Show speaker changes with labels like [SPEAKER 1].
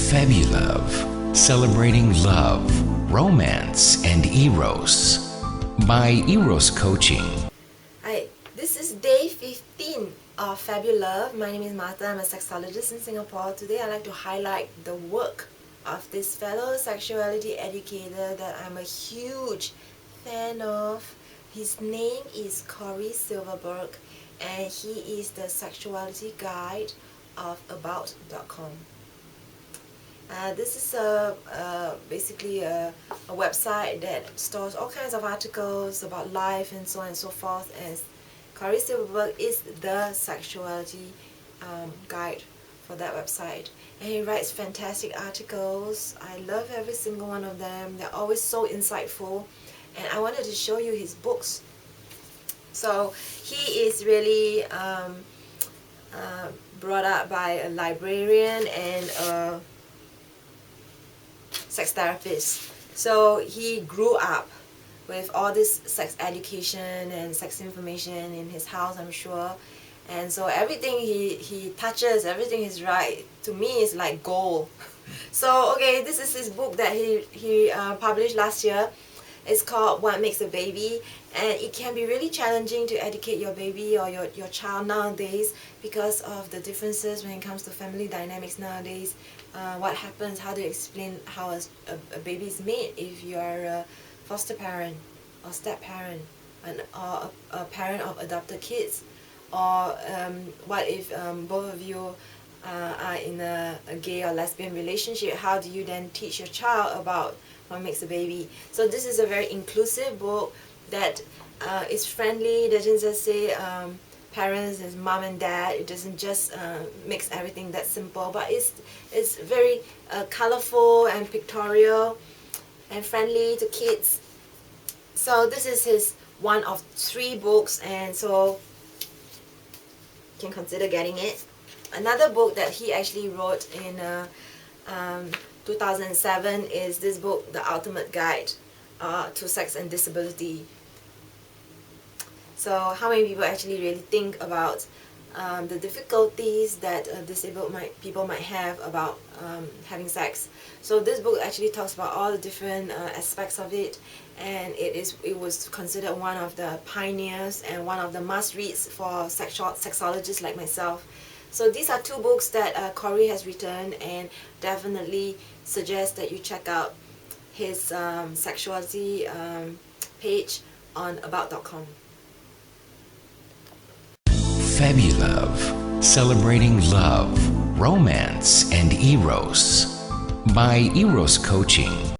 [SPEAKER 1] Fabulove, celebrating love, romance, and Eros by Eros Coaching.
[SPEAKER 2] Hi, this is day 15 of Fabulove. My name is Martha. I'm a sexologist in Singapore. Today I'd like to highlight the work of this fellow sexuality educator that I'm a huge fan of. His name is Corey Silverberg, and he is the sexuality guide of about.com. This is basically a website that stores all kinds of articles about life and so on and so forth, and Corey Silverberg is the sexuality guide for that website, and he writes fantastic articles. I love every single one of them. They're always so insightful, and I wanted to show you his books. So he is really brought up by a librarian and a sex therapist. So he grew up with all this sex education and sex information in his house, I'm sure. And so everything he touches, everything is right. To me, it's like gold. So, okay, this is his book that he published last year. It's called What Makes a Baby, and it can be really challenging to educate your baby or your child nowadays because of the differences when it comes to family dynamics nowadays. What happens, how do you explain how a baby is made if you are a foster parent or step parent or a parent of adopted kids, or what if both of you are in a gay or lesbian relationship? How do you then teach your child about what makes a baby? So this is a very inclusive book that is friendly. It doesn't just say parents as mom and dad. It doesn't just makes everything that simple, but it's very colorful and pictorial and friendly to kids. So this is his one of 3 books, and so you can consider getting it. Another book that he actually wrote in 2007 is this book, The Ultimate Guide to Sex and Disability. So how many people actually really think about the difficulties that disabled people might have about having sex? So this book actually talks about all the different aspects of it, and it was considered one of the pioneers and one of the must-reads for sexologists like myself. So these are 2 books that Corey has written, and definitely suggest that you check out his sexuality page on about.com.
[SPEAKER 1] Fabulove, celebrating love, romance, and Eros by Eros Coaching.